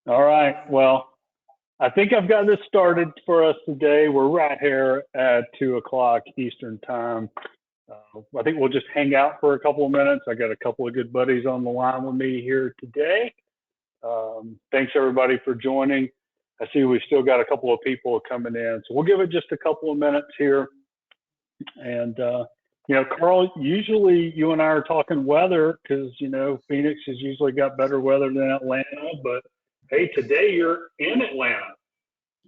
All right. Well, I think I've got this started for us today. We're right here at 2 o'clock Eastern time. I think we'll just hang out for a couple of minutes. I got a couple of good buddies on the line with me here today. Thanks everybody for joining. I see we've still got a couple of people coming in, so we'll give it just a couple of minutes here. And Carl, usually you and I are talking weather because Phoenix has usually got better weather than Atlanta, but hey, today you're in Atlanta.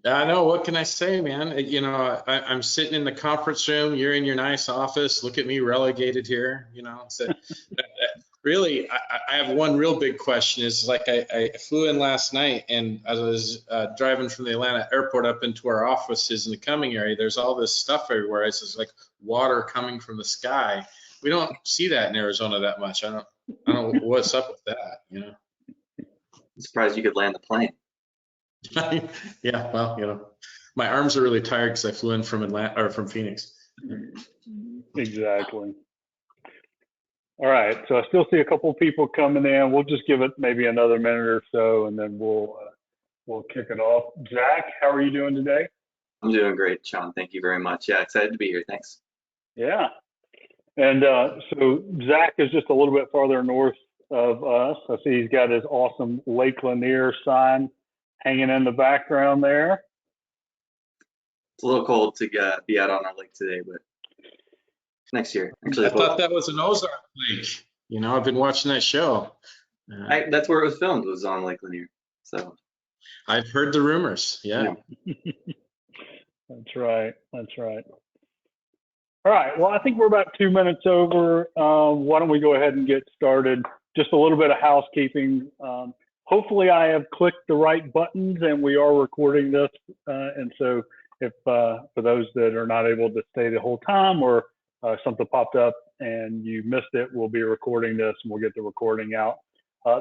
I know. What can I say, man? I'm sitting in the conference room. You're in your nice office. Look at me relegated here. Really, I have one real big question. Is like I flew in last night, and as I was driving from the Atlanta airport up into our offices in the coming area, there's all this stuff everywhere. It's just like water coming from the sky. We don't see that in Arizona that much. I don't know what's up with that. I'm surprised you could land the plane. Yeah, well, my arms are really tired because I flew in from Atlanta or from Phoenix. Exactly. All right, so I still see a couple of people coming in. We'll just give it maybe another minute or so, and then we'll kick it off. Zach, how are you doing today? I'm doing great, Sean. Thank you very much. Yeah, excited to be here. Thanks. Yeah, and so Zach is just a little bit farther north of us. I see he's got his awesome Lake Lanier sign hanging in the background there. It's a little cold to be out on our lake today, but next year. Actually, I thought that was an Ozark lake. I've been watching that show. That's where it was filmed, was on Lake Lanier. So I've heard the rumors. Yeah. That's right. That's right. All right. Well, I think we're about 2 minutes over. Why don't we go ahead and get started? Just a little bit of housekeeping. Hopefully I have clicked the right buttons and we are recording this. And so if for those that are not able to stay the whole time or something popped up and you missed it, we'll be recording this and we'll get the recording out.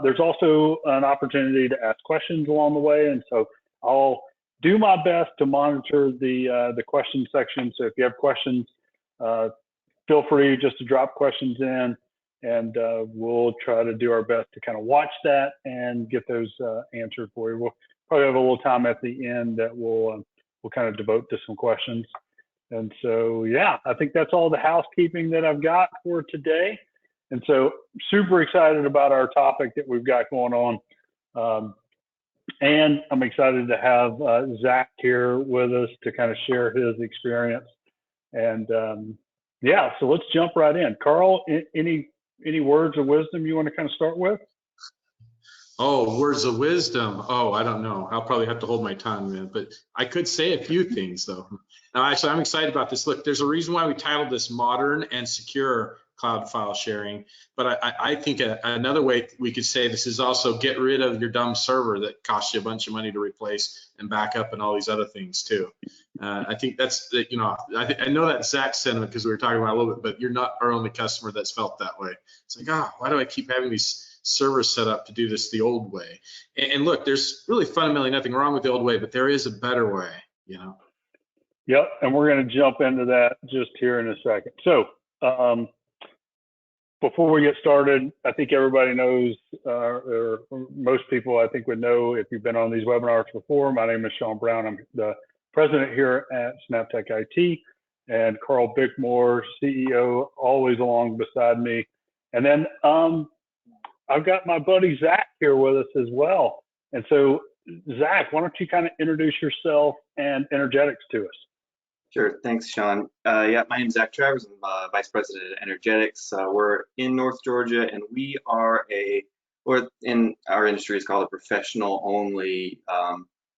There's also an opportunity to ask questions along the way. And so I'll do my best to monitor the question section. So if you have questions, feel free just to drop questions in. And we'll try to do our best to kind of watch that and get those answered for you. We'll probably have a little time at the end that we'll kind of devote to some questions. And so, yeah, I think that's all the housekeeping that I've got for today. And so super excited about our topic that we've got going on. And I'm excited to have Zach here with us to kind of share his experience. And yeah, so let's jump right in. Carl, any words of wisdom you want to kind of start with? Oh, words of wisdom. Oh, I don't know. I'll probably have to hold my tongue, man. But I could say a few things, though. Now, actually, I'm excited about this. Look, there's a reason why we titled this Modern and Secure Cloud File Sharing. But I think another way we could say this is also get rid of your dumb server that costs you a bunch of money to replace and back up and all these other things, too. I think that's, I know that's Zach's sentiment because we were talking about it a little bit, but you're not our only customer that's felt that way. It's like, why do I keep having these servers set up to do this the old way? And look, there's really fundamentally nothing wrong with the old way, but there is a better way, Yep, and we're going to jump into that just here in a second. So before we get started, I think everybody knows, or most people I think would know if you've been on these webinars before. My name is Sean Brown. I'm the president here at SnapTech IT, and Carl Bickmore, CEO, always along beside me. And then I've got my buddy Zach here with us as well. And so, Zach, why don't you kind of introduce yourself and Energetics to us? Sure. Thanks, Sean. Yeah, my name is Zach Travers. I'm Vice President at Energetics. We're in North Georgia, and we are or in our industry is called a professional only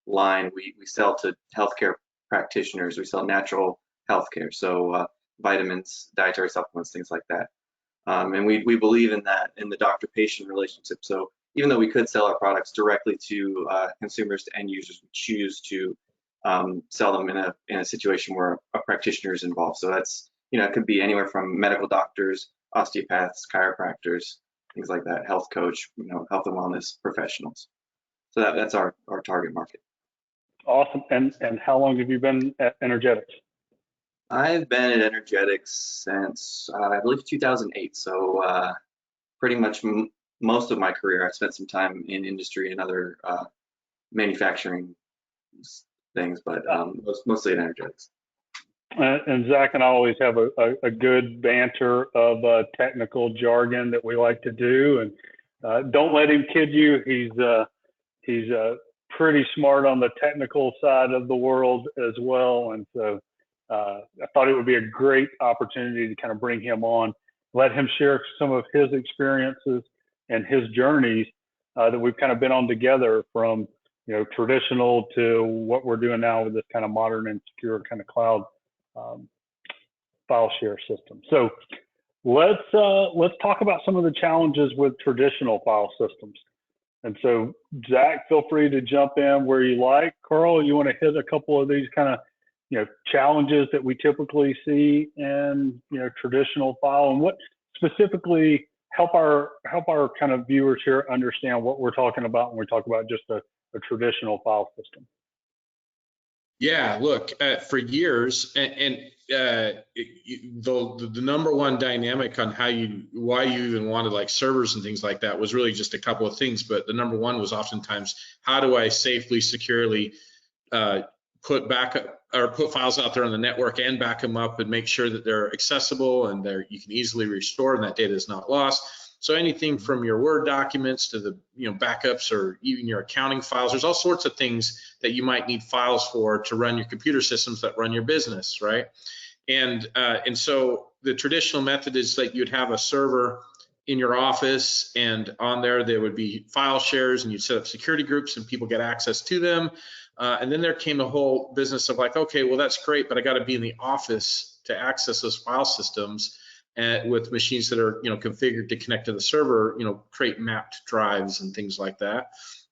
line. We sell to healthcare practitioners. We sell natural healthcare, so vitamins, dietary supplements, things like that. And we believe in that, in the doctor-patient relationship. So even though we could sell our products directly to consumers, to end users, we choose to sell them in a situation where a practitioner is involved. So that's, it could be anywhere from medical doctors, osteopaths, chiropractors, things like that, health coach, health and wellness professionals. So that's our target market. Awesome. And how long have you been at Energetics? I've been at Energetics since I believe 2008. So pretty much most of my career, I spent some time in industry and other manufacturing things, but mostly in energetics. And Zach and I always have a good banter of technical jargon that we like to do, and don't let him kid you. He's pretty smart on the technical side of the world as well, and so I thought it would be a great opportunity to kind of bring him on, let him share some of his experiences and his journeys that we've kind of been on together, from traditional to what we're doing now with this kind of modern and secure kind of cloud file share system. So let's talk about some of the challenges with traditional file systems. And so Zach, feel free to jump in where you like. Carl, you want to hit a couple of these kind of challenges that we typically see in traditional file, and what specifically help our kind of viewers here understand what we're talking about when we talk about just a traditional file system. Yeah, look, for years, and the number one dynamic on why you even wanted like servers and things like that was really just a couple of things. But the number one was oftentimes, how do I safely, securely put files out there on the network and back them up and make sure that they're accessible and you can easily restore and that data is not lost. So anything from your Word documents to the backups, or even your accounting files, there's all sorts of things that you might need files for to run your computer systems that run your business, right? And so the traditional method is that you'd have a server in your office, and on there would be file shares, and you'd set up security groups and people get access to them. And then there came the whole business of like, okay, well, that's great, but I got to be in the office to access those file systems. With machines that are configured to connect to the server, create mapped drives and things like that.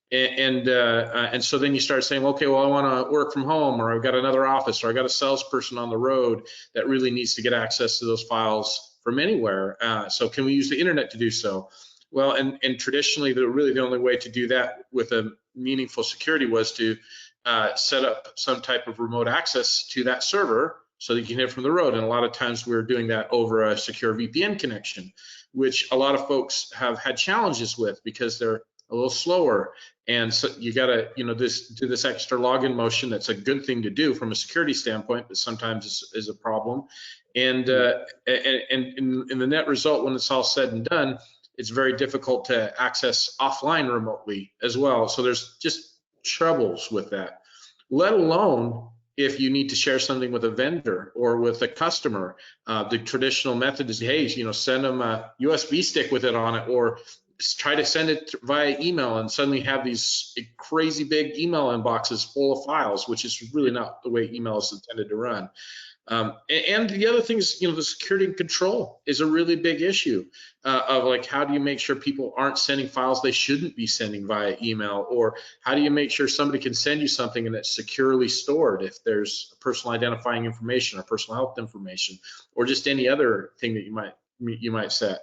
And so then you start saying, okay, well, I want to work from home, or I've got another office, or I've got a salesperson on the road that really needs to get access to those files from anywhere. So can we use the internet to do so? Well, and traditionally, the only way to do that with a meaningful security was to set up some type of remote access to that server, so that you can hit it from the road. And a lot of times we're doing that over a secure VPN connection, which a lot of folks have had challenges with because they're a little slower. And so you got to, do this extra login motion. That's a good thing to do from a security standpoint, but sometimes is a problem. And in the net result, when it's all said and done, it's very difficult to access offline remotely as well. So there's just troubles with that, let alone if you need to share something with a vendor or with a customer. The traditional method is, hey, send them a USB stick with it on it, or try to send it via email, and suddenly have these crazy big email inboxes full of files, which is really not the way email is intended to run. And the other thing is, the security and control is a really big issue of like, how do you make sure people aren't sending files they shouldn't be sending via email, or how do you make sure somebody can send you something and it's securely stored if there's personal identifying information or personal health information, or just any other thing that you might set.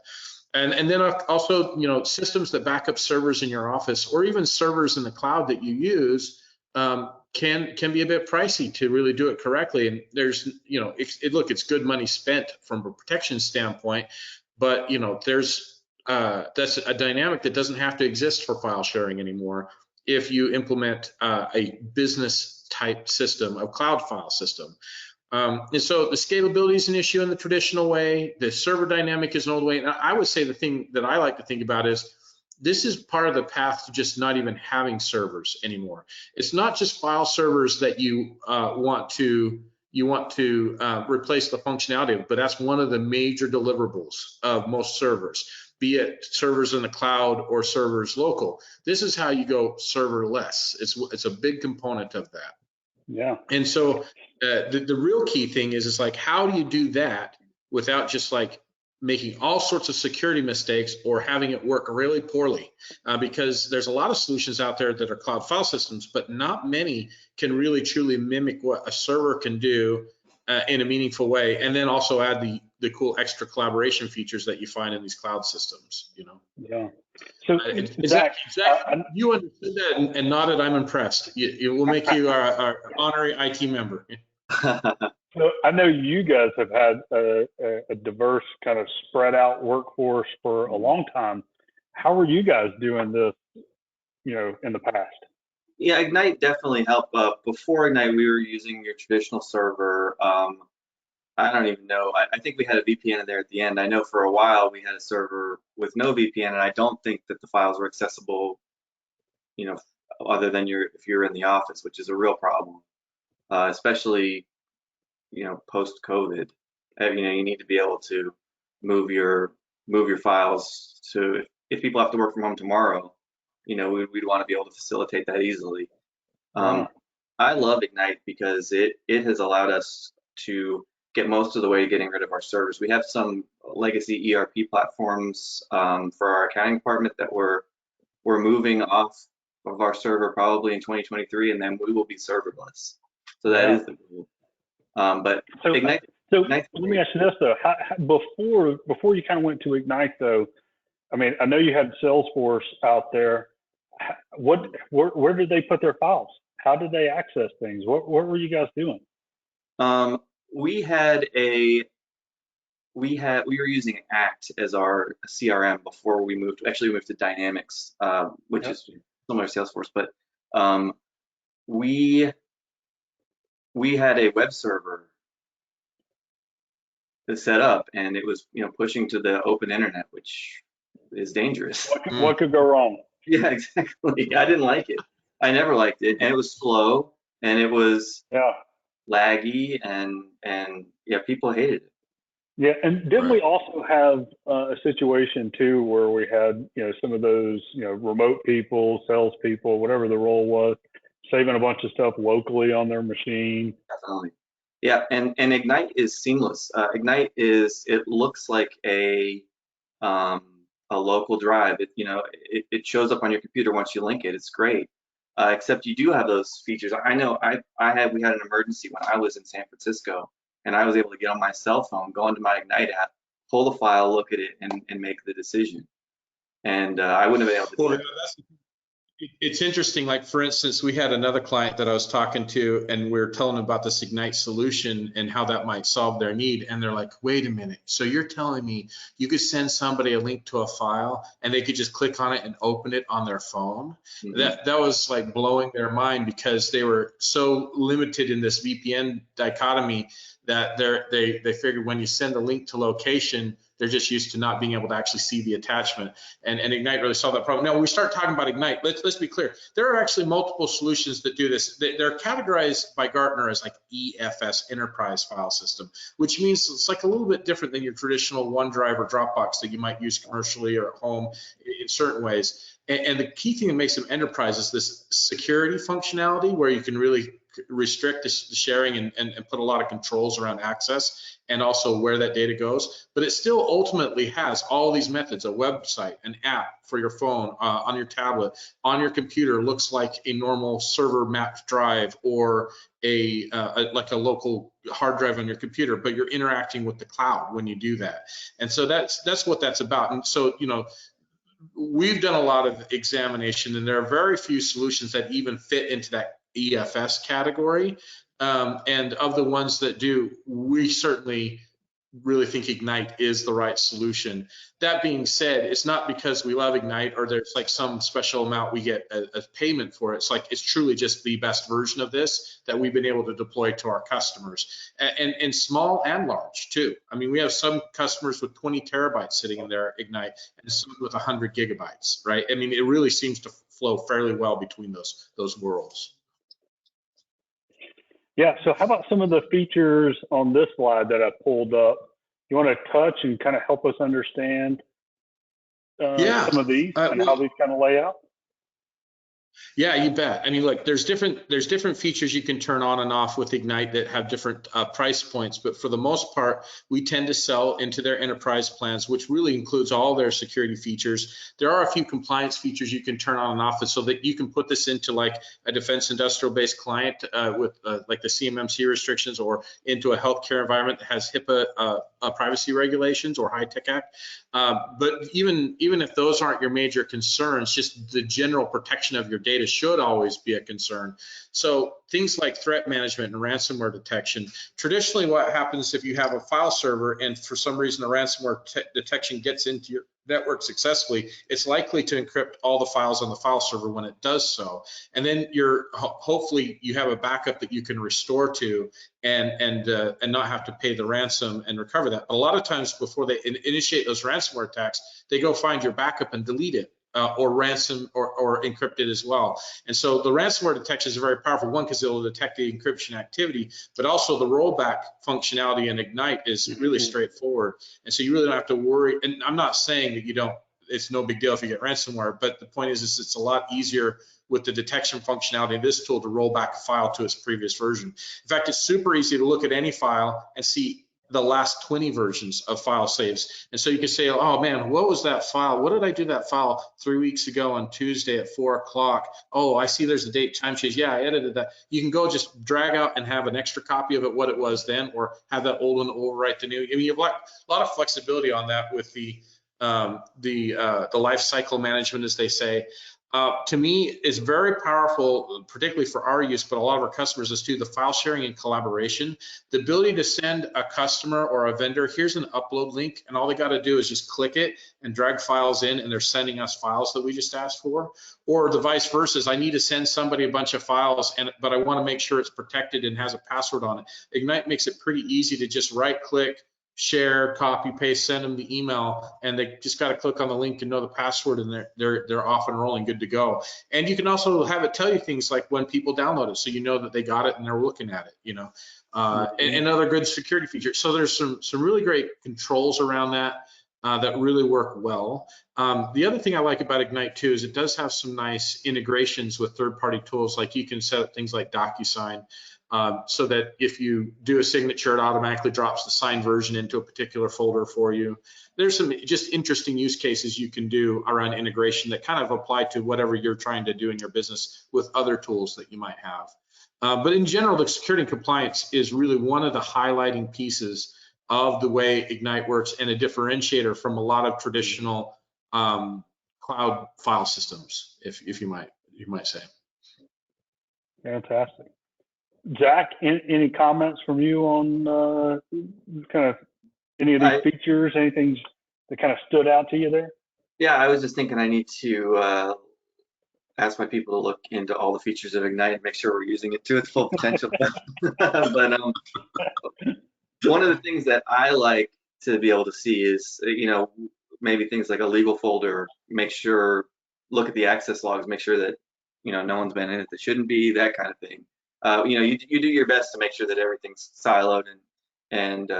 And then also, systems that back up servers in your office, or even servers in the cloud that you use, can be a bit pricey to really do it correctly. And there's, it's good money spent from a protection standpoint, but that's a dynamic that doesn't have to exist for file sharing anymore if you implement a business type system, a cloud file system. And so the scalability is an issue in the traditional way. The server dynamic is an old way. And I would say the thing that I like to think about is, this is part of the path to just not even having servers anymore. It's not just file servers that you want to replace the functionality of, but that's one of the major deliverables of most servers, be it servers in the cloud or servers local. This is how you go serverless. It's a big component of that. Yeah. And so the real key thing is like, how do you do that without just like making all sorts of security mistakes or having it work really poorly? Because there's a lot of solutions out there that are cloud file systems, but not many can really truly mimic what a server can do in a meaningful way, and then also add the cool extra collaboration features that you find in these cloud systems. Yeah. So Zach, you understood that and nodded. I'm impressed. We'll make you our honorary IT member. So I know you guys have had a diverse kind of spread out workforce for a long time. How are you guys doing this, in the past? Yeah, Ignite definitely helped. Before Ignite, we were using your traditional server. I don't even know. I think we had a VPN in there at the end. I know for a while we had a server with no VPN, and I don't think that the files were accessible, you know, other than if you're in the office, which is a real problem, especially, post-COVID. You need to be able to move your files to, if people have to work from home tomorrow, we'd want to be able to facilitate that easily. Yeah. I love Ignite because it has allowed us to get most of the way getting rid of our servers. We have some legacy ERP platforms for our accounting department that we're moving off of our server probably in 2023, and then we will be serverless. So that is the goal. But so, Ignite. So Ignite's let me ask you this though: before you kind of went to Ignite, though, I mean, I know you had Salesforce out there. Where did they put their files? How did they access things? What were you guys doing? We were using Act as our CRM before we moved. Actually, we moved to Dynamics, which is similar to Salesforce. But we had a web server to set up, and it was pushing to the open internet, which is dangerous. What could go wrong? Yeah, exactly. I didn't like it. I never liked it, and it was slow, and it was laggy, and people hated it. Yeah, and didn't we also have a situation too where we had some of those remote people, salespeople, whatever the role was, saving a bunch of stuff locally on their machine? Definitely. Yeah, and Ignite is seamless. Ignite it looks like a local drive. It shows up on your computer once you link it. It's great. Except you do have those features. I know we had an emergency when I was in San Francisco, and I was able to get on my cell phone, go into my Ignite app, pull the file, look at it, and make the decision. And I wouldn't have been able to do that. It's interesting. Like, for instance, we had another client that I was talking to, and we were telling them about this Ignite solution and how that might solve their need. And they're like, wait a minute. So you're telling me you could send somebody a link to a file and they could just click on it and open it on their phone? Mm-hmm. That was like blowing their mind, because they were so limited in this VPN dichotomy that they figured when you send a link to location, they're just used to not being able to actually see the attachment. And Ignite really solved that problem. Now, when we start talking about Ignite, let's be clear. There are actually multiple solutions that do this. They're categorized by Gartner as like EFS, Enterprise File System, which means it's like a little bit different than your traditional OneDrive or Dropbox that you might use commercially or at home in certain ways. And the key thing that makes them enterprise is this security functionality, where you can really restrict the sharing and put a lot of controls around access and also where that data goes. But it still ultimately has all these methods: a website, an app for your phone, on your tablet, on your computer, looks like a normal server mapped drive, or like a local hard drive on your computer, but you're interacting with the cloud when you do that. And so that's what that's about. And so, we've done a lot of examination, and there are very few solutions that even fit into that EFS category. And of the ones that do, we certainly really think Ignite is the right solution. That being said, it's not because we love Ignite or there's like some special amount we get a payment for it. It's like, it's truly just the best version of this that we've been able to deploy to our customers, and small and large too. I mean, we have some customers with 20 terabytes sitting in their Ignite and some with 100 gigabytes, right? I mean, it really seems to flow fairly well between those worlds. Yeah, so how about some of the features on this slide that I pulled up? You want to touch and kind of help us understand some of these and how these kind of lay out? Yeah, you bet. I mean, look, there's different features you can turn on and off with Ignite that have different price points, but for the most part, we tend to sell into their enterprise plans, which really includes all their security features. There are a few compliance features you can turn on and off, so that you can put this into like a defense industrial based client with like the CMMC restrictions, or into a healthcare environment that has HIPAA privacy regulations or HITECH Act. But even if those aren't your major concerns, just the general protection of your data should always be a concern. So things like threat management and ransomware detection. Traditionally, what happens if you have a file server and for some reason the ransomware detection gets into network successfully, it's likely to encrypt all the files on the file server when it does so. And then hopefully you have a backup that you can restore to and not have to pay the ransom and recover that. But a lot of times before they initiate those ransomware attacks, they go find your backup and delete it. Or ransom or encrypt it as well. And so the ransomware detection is very powerful, one, because it'll detect the encryption activity, but also the rollback functionality in Ignite is really straightforward. And so you really don't have to worry. And I'm not saying that it's no big deal if you get ransomware, but the point is it's a lot easier with the detection functionality of this tool to roll back a file to its previous version. In fact, it's super easy to look at any file and see the last 20 versions of file saves. And so you can say, oh man, what was that file? What did I do that file 3 weeks ago on Tuesday at 4 o'clock? Oh, I see there's a date time change. Yeah, I edited that. You can go just drag out and have an extra copy of it, what it was then, or have that old one overwrite the new. I mean, you have a lot of flexibility on that with the life cycle management, as they say. To me, is very powerful, particularly for our use, but a lot of our customers is too, the file sharing and collaboration. The ability to send a customer or a vendor, here's an upload link, and all they got to do is just click it and drag files in, and they're sending us files that we just asked for. Or the vice versa, is I need to send somebody a bunch of files, but I want to make sure it's protected and has a password on it. Ignite makes it pretty easy to just right-click, share, copy, paste, send them the email, and they just got to click on the link and know the password, and they're off and rolling, good to go. And you can also have it tell you things like when people download it, so you know that they got it and they're looking at it, and other good security features. So there's some really great controls around that that really work well. The other thing I like about Ignite too is it does have some nice integrations with third-party tools, like you can set up things like DocuSign. So that if you do a signature, it automatically drops the signed version into a particular folder for you. There's some just interesting use cases you can do around integration that kind of apply to whatever you're trying to do in your business with other tools that you might have. But in general, the security and compliance is really one of the highlighting pieces of the way Ignite works, and a differentiator from a lot of traditional cloud file systems, if you might say. Fantastic. Zach, any comments from you on kind of any of these features, anything that kind of stood out to you there? Yeah, I was just thinking I need to ask my people to look into all the features of Ignite and make sure we're using it to its full potential. But one of the things that I like to be able to see is, maybe things like a legal folder, look at the access logs, make sure that, no one's been in it that shouldn't be, that kind of thing. You do your best to make sure that everything's siloed and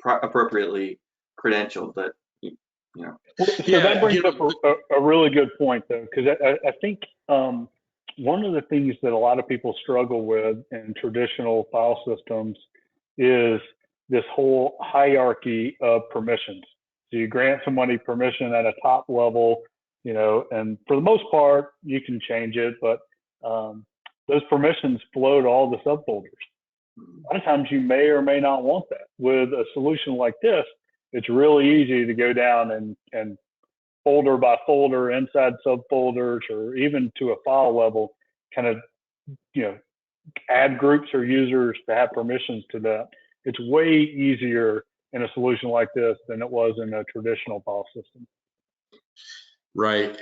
appropriately credentialed, but So that brings up a really good point, though, because I think one of the things that a lot of people struggle with in traditional file systems is this whole hierarchy of permissions. So you grant somebody permission at a top level, and for the most part, you can change it, but those permissions flow to all the subfolders. A lot of times you may or may not want that. With a solution like this, it's really easy to go down and folder by folder, inside subfolders, or even to a file level, kind of, add groups or users to have permissions to that. It's way easier in a solution like this than it was in a traditional file system. Right.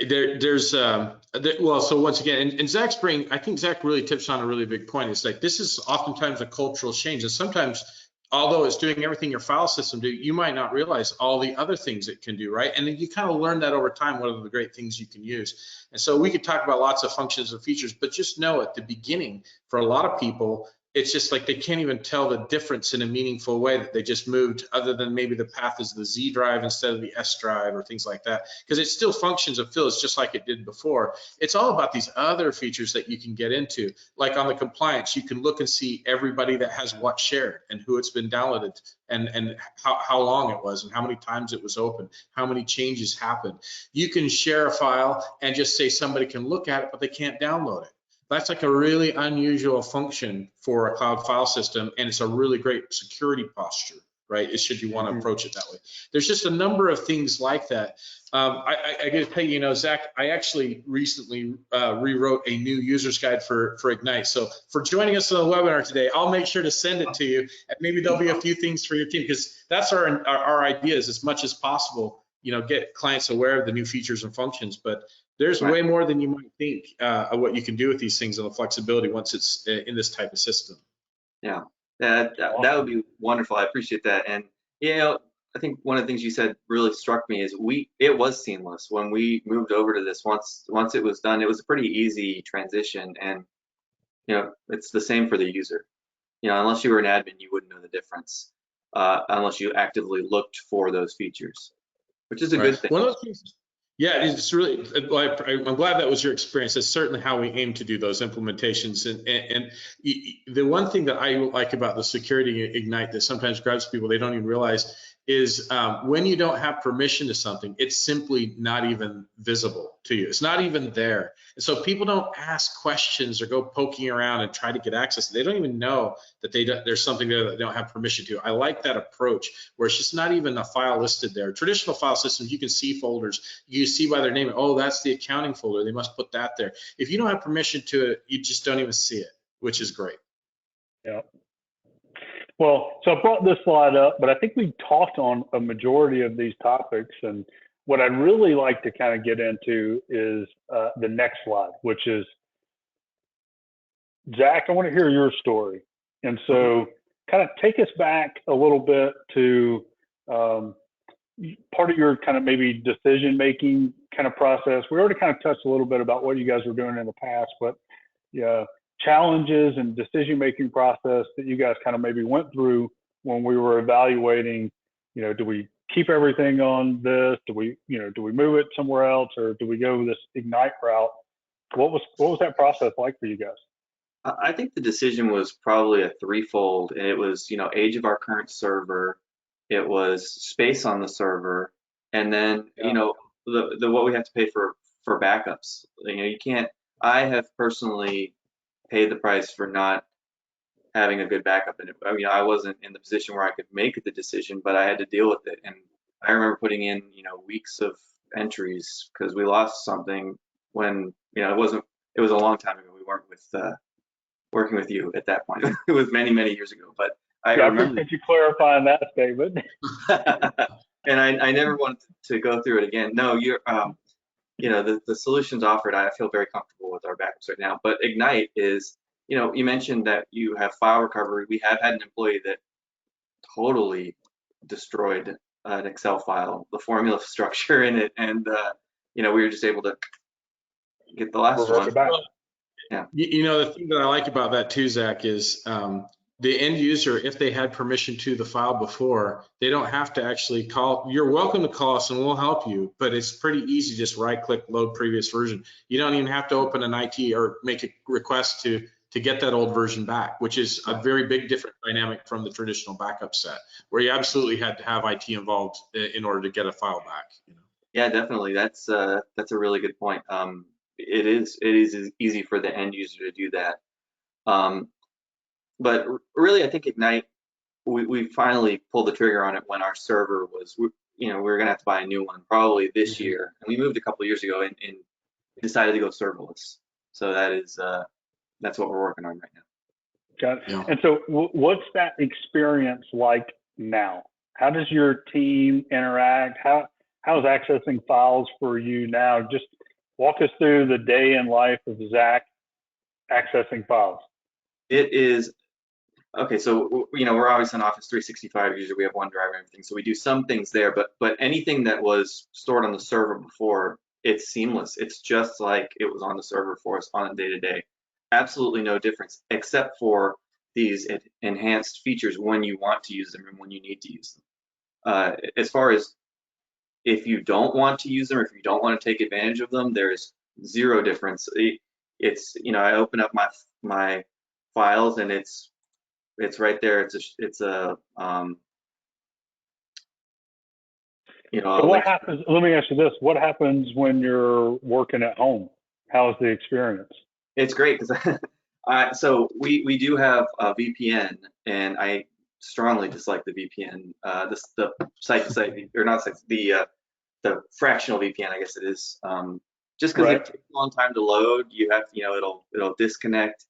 So once again, and Zach's I think Zach really tips on a really big point. It's like, this is oftentimes a cultural change. And sometimes, although it's doing everything your file system do, you might not realize all the other things it can do, right? And then you kind of learn that over time, what are the great things you can use. And so we could talk about lots of functions and features, but just know at the beginning, for a lot of people, it's just like they can't even tell the difference in a meaningful way that they just moved, other than maybe the path is the Z drive instead of the S drive or things like that, because it still functions and feels just like it did before. It's all about these other features that you can get into, like on the compliance, you can look and see everybody that has what shared and who it's been downloaded and how long it was and how many times it was open, how many changes happened. You can share a file and just say somebody can look at it, but they can't download it. That's like a really unusual function for a cloud file system, and it's a really great security posture, right? Should you want to approach it that way. There's just a number of things like that. I got to tell you, Zach, I actually recently rewrote a new user's guide for Ignite. So for joining us on the webinar today, I'll make sure to send it to you, and maybe there'll be a few things for your team, because that's our idea, is as much as possible get clients aware of the new features and functions. But there's Right. way more than you might think of what you can do with these things and the flexibility once it's in this type of system. Yeah, that would be wonderful. I appreciate that. And I think one of the things you said really struck me is it was seamless when we moved over to this. Once it was done, it was a pretty easy transition, and it's the same for the user. Unless you were an admin, you wouldn't know the difference unless you actively looked for those features, which is a good thing. One of those things, yeah, it's really, I'm glad that was your experience. That's certainly how we aim to do those implementations. And the one thing that I like about the security Ignite that sometimes grabs people, they don't even realize, is when you don't have permission to something, it's simply not even visible to you. It's not even there. And so people don't ask questions or go poking around and try to get access. They don't even know that there's something there that they don't have permission to. I like that approach where it's just not even a file listed there. Traditional file systems, you can see folders. You see by their name, oh, that's the accounting folder. They must put that there. If you don't have permission to it, you just don't even see it, which is great. Yeah. Well, so I brought this slide up, but I think we talked on a majority of these topics. And what I'd really like to kind of get into is the next slide, which is, Zach, I want to hear your story. And so kind of take us back a little bit to part of your kind of maybe decision-making kind of process. We already kind of touched a little bit about what you guys were doing in the past, but yeah, challenges and decision-making process that you guys kind of maybe went through when we were evaluating, do we keep everything on this? Do we move it somewhere else, or do we go this Ignite route? What was that process like for you guys? I think the decision was probably a threefold. It was, age of our current server, it was space on the server, and then, the what we have to pay for backups. You can't. I have personally paid the price for not having a good backup, and I wasn't in the position where I could make the decision, but I had to deal with it. And I remember putting in, weeks of entries because we lost something when, it was a long time ago. We weren't working with you at that point. It was many, many years ago, but I remember. I appreciate you clarifying that statement. And I never wanted to go through it again. No, you're, the solutions offered, I feel very comfortable with our backups right now. But Ignite is, you mentioned that you have file recovery. We have had an employee that totally destroyed an Excel file, the formula structure in it, and we were just able to get the last one. Yeah. The thing that I like about that too, Zach, is the end user, if they had permission to the file before, they don't have to actually call. You're welcome to call us and we'll help you, but it's pretty easy. Just right click, load previous version. You don't even have to open an IT or make a request to get that old version back, which is a very big different dynamic from the traditional backup set, where you absolutely had to have IT involved in order to get a file back. Yeah, definitely. That's a really good point. It is easy for the end user to do that. But really, I think Ignite, we finally pulled the trigger on it when our server was, we were gonna have to buy a new one probably this year. And we moved a couple of years ago and decided to go serverless. So that's what we're working on right now. Got it. Yeah. And so what's that experience like now? How does your team interact? How's accessing files for you now? Just walk us through the day in life of Zach accessing files. It is, okay, so, we're obviously an Office 365 user. We have OneDrive and everything. So we do some things there, but anything that was stored on the server before, it's seamless. It's just like it was on the server for us on a day-to-day. Absolutely no difference, except for these enhanced features when you want to use them and when you need to use them. As far as if you don't want to use them or if you don't want to take advantage of them, there's zero difference. It's, I open up my files and it's right there. So what happens? Let me ask you this: what happens when you're working at home? How's the experience? It's great because so we do have a VPN, and I strongly dislike the VPN. The site-to-site, or not site, the fractional VPN, I guess it is. Just because it takes a long time to load, you have it'll disconnect.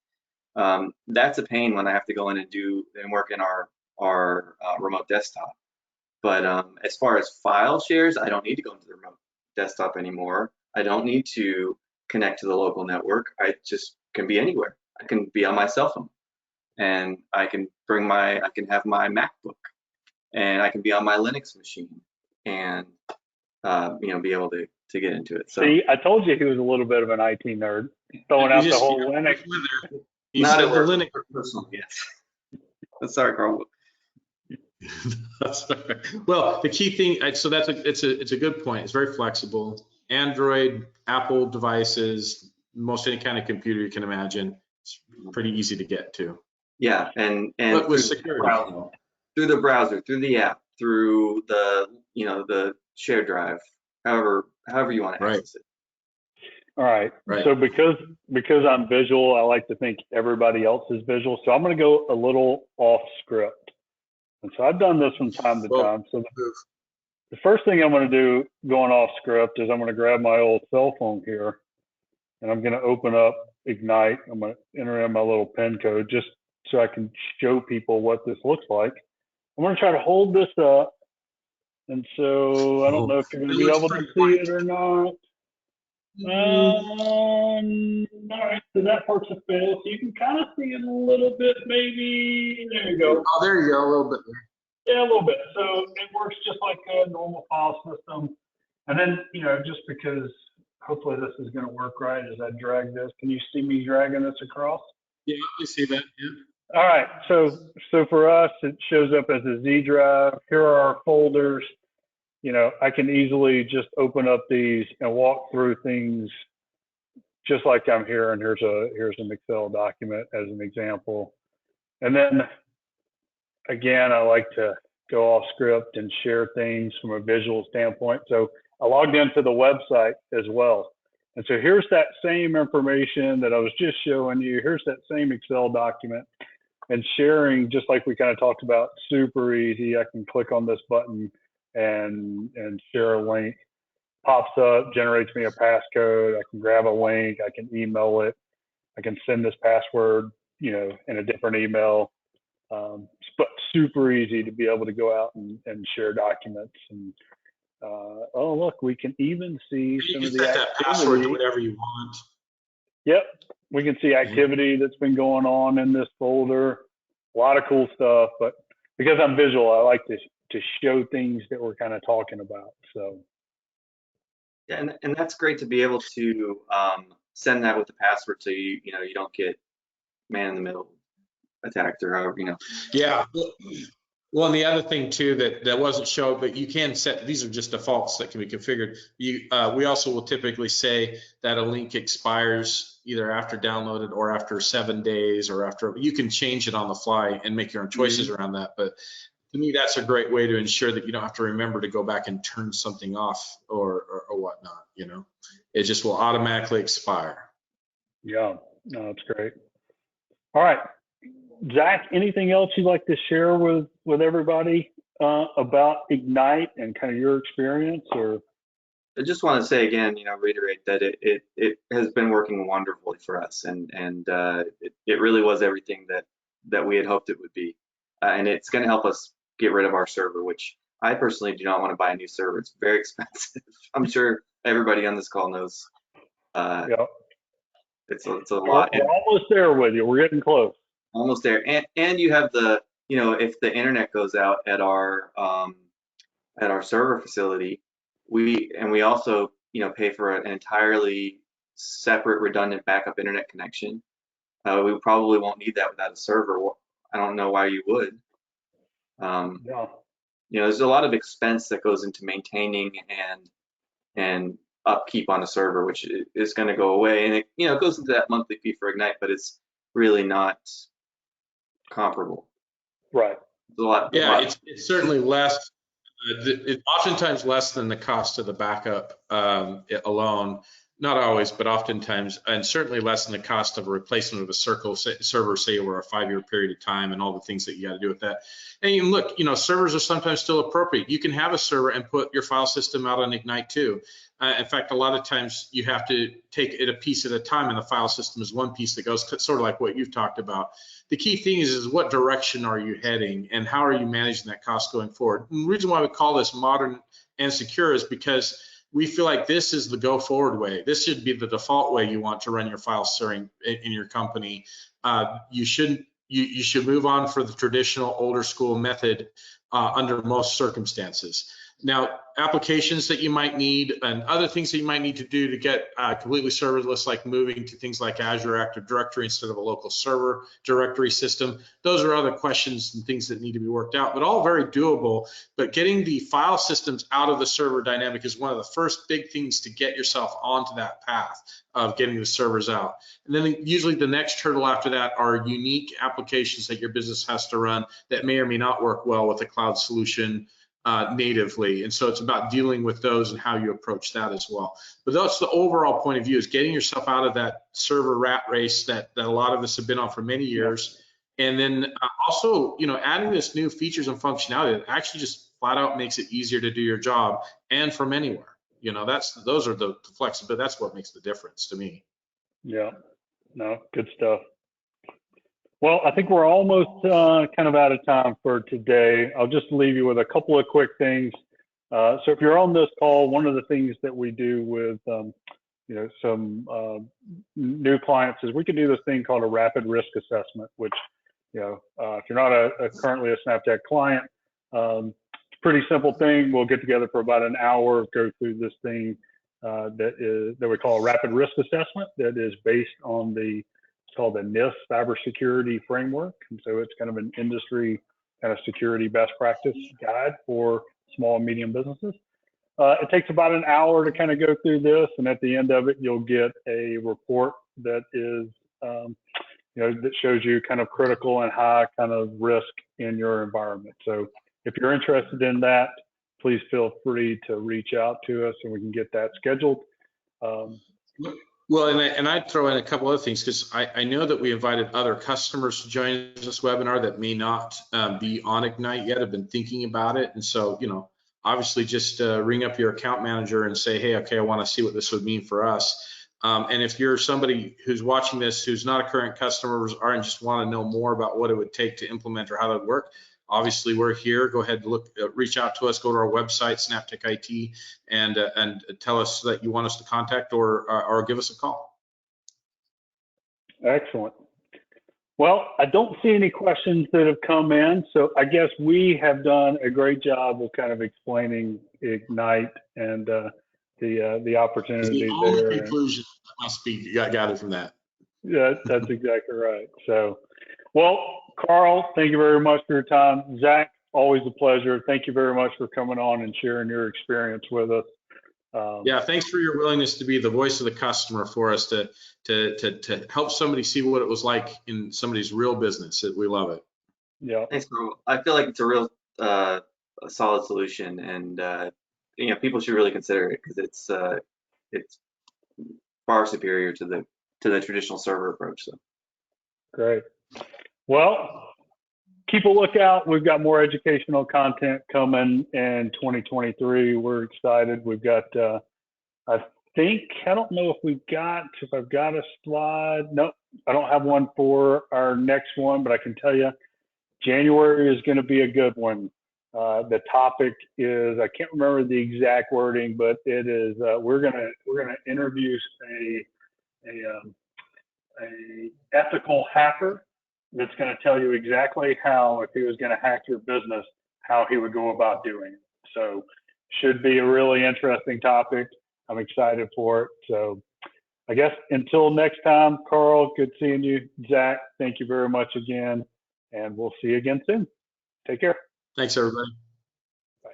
That's a pain when I have to go in and work in our remote desktop. But as far as file shares, I don't need to go into the remote desktop anymore. I don't need to connect to the local network. I just can be anywhere. I can be on my cell phone, and I can have my MacBook, and I can be on my Linux machine, and be able to get into it. So See, I told you he was a little bit of an IT nerd, throwing out the whole Linux. You not said at the work, Linux. personal, yes. Sorry, Carl. That's all right. Well, the key thing, so it's a good point. It's very flexible. Android, Apple devices, most any kind of computer you can imagine. It's pretty easy to get to. Yeah, and But with through security, through the browser, through the app, through the shared drive, however you want to access it. All right. So because I'm visual, I like to think everybody else is visual. So I'm going to go a little off script. And so I've done this from time to time. So the first thing I'm going to do going off script is I'm going to grab my old cell phone here, and I'm going to open up Ignite. I'm going to enter in my little PIN code just so I can show people what this looks like. I'm going to try to hold this up. And so I don't know if you're going to be able to see it or not. All right, so that part's a fail. So you can kind of see it a little bit, maybe. There you go. Oh, there you go, a little bit. Yeah, a little bit. So it works just like a normal file system. And then, just because hopefully this is going to work right as I drag this. Can you see me dragging this across? Yeah, you see that. Yeah. All right. So for us, it shows up as a Z drive. Here are our folders. I can easily just open up these and walk through things just like I'm here. And here's an Excel document as an example. And then again, I like to go off script and share things from a visual standpoint. So I logged into the website as well. And so here's that same information that I was just showing you. Here's that same Excel document, and sharing, just like we kind of talked about, super easy. I can click on this button and share a link. Pops up, generates me a passcode. I can grab a link. I can email it. I can send this password, in a different email. But super easy to be able to go out and share documents. And oh, look, we can even see some of the activity. That password to whatever you want. Yep, we can see activity that's been going on in this folder. A lot of cool stuff, but because I'm visual, I like to show things that we're kind of talking about. So yeah, and that's great to be able to send that with the password, so you don't get man in the middle attacked or however. Yeah. Well, and the other thing too that wasn't shown, but you can set, these are just defaults that can be configured. We also will typically say that a link expires either after downloaded or after 7 days, or after. You can change it on the fly and make your own choices around that. But to me, that's a great way to ensure that you don't have to remember to go back and turn something off or whatnot. It just will automatically expire. Yeah, no, that's great. All right. Zach, anything else you'd like to share with everybody about Ignite and kind of your experience? Or I just want to say again, reiterate that it has been working wonderfully for us, and it really was everything that we had hoped it would be, and it's going to help us get rid of our server, which I personally do not want to buy a new server. It's very expensive. I'm sure everybody on this call knows. yeah, it's a lot. We're almost there with you. We're getting close. Almost there, and you have the if the internet goes out at our server facility, we also pay for an entirely separate redundant backup internet connection. We probably won't need that without a server. I don't know why you would. Yeah. There's a lot of expense that goes into maintaining and upkeep on a server, which is going to go away, and it goes into that monthly fee for Ignite, but it's really not comparable. Right. It's a lot. Yeah, it's certainly less. It's oftentimes less than the cost of the backup alone. Not always, but oftentimes, and certainly less than the cost of a replacement of a server, say over a 5-year period of time, and all the things that you got to do with that. And you look, servers are sometimes still appropriate. You can have a server and put your file system out on Ignite too. In fact, a lot of times you have to take it a piece at a time, and the file system is one piece that goes, sort of like what you've talked about. The key thing is what direction are you heading, and how are you managing that cost going forward? And the reason why we call this modern and secure is because we feel like this is the go forward way. This should be the default way you want to run your file sharing in your company. You should move on for the traditional older school method under most circumstances. Now, applications that you might need and other things that you might need to do to get completely serverless, like moving to things like Azure Active Directory instead of a local server directory system, those are other questions and things that need to be worked out, but all very doable. But getting the file systems out of the server dynamic is one of the first big things to get yourself onto that path of getting the servers out. And then usually the next hurdle after that are unique applications that your business has to run that may or may not work well with a cloud solution natively. And so it's about dealing with those and how you approach that as well. But that's the overall point of view, is getting yourself out of that server rat race that a lot of us have been on for many years. And then also, adding this new features and functionality that actually just flat out makes it easier to do your job and from anywhere. Those are the flexibility. That's what makes the difference to me. Yeah, no, good stuff. Well, I think we're almost kind of out of time for today. I'll just leave you with a couple of quick things. So if you're on this call, one of the things that we do with some new clients is we can do this thing called a rapid risk assessment, which if you're not currently a Snaptech client, it's a pretty simple thing. We'll get together for about an hour, go through this thing that we call a rapid risk assessment that is based on it's called the NIST cybersecurity framework. And so it's kind of an industry kind of security best practice guide for small and medium businesses. It takes about an hour to kind of go through this. And at the end of it, you'll get a report that is, that shows you kind of critical and high kind of risk in your environment. So if you're interested in that, please feel free to reach out to us and we can get that scheduled. Well, and I'd throw in a couple other things, because I know that we invited other customers to join this webinar that may not be on Ignite yet, have been thinking about it. And so, obviously just ring up your account manager and say, hey, okay, I want to see what this would mean for us. And if you're somebody who's watching this, who's not a current customer or just want to know more about what it would take to implement or how that would work, obviously we're here. Go ahead and reach out to us, go to our website, Snaptech IT, and tell us that you want us to contact or give us a call. Excellent. Well, I don't see any questions that have come in, so I guess we have done a great job of kind of explaining Ignite and the opportunity The only there. conclusion that must be gathered from that. Yeah, that's exactly right. So, well, Carl, thank you very much for your time. Zach, always a pleasure. Thank you very much for coming on and sharing your experience with us. Yeah, thanks for your willingness to be the voice of the customer for us to help somebody see what it was like in somebody's real business. We love it. Yeah. Thanks, Carl. I feel like it's a real a solid solution, and people should really consider it because it's far superior to the traditional server approach. So Great. Well, keep a lookout. We've got more educational content coming in 2023. We're excited. We've got, I don't know if I've got a slide. No, I don't have one for our next one, but I can tell you January is going to be a good one. The topic is, I can't remember the exact wording, but it is, we're going to interview a ethical hacker that's going to tell you exactly how, if he was going to hack your business, how he would go about doing it. So should be a really interesting topic. I'm excited for it. So I guess until next time, Carl, good seeing you. Zach, thank you very much again. And we'll see you again soon. Take care. Thanks, everybody. Bye.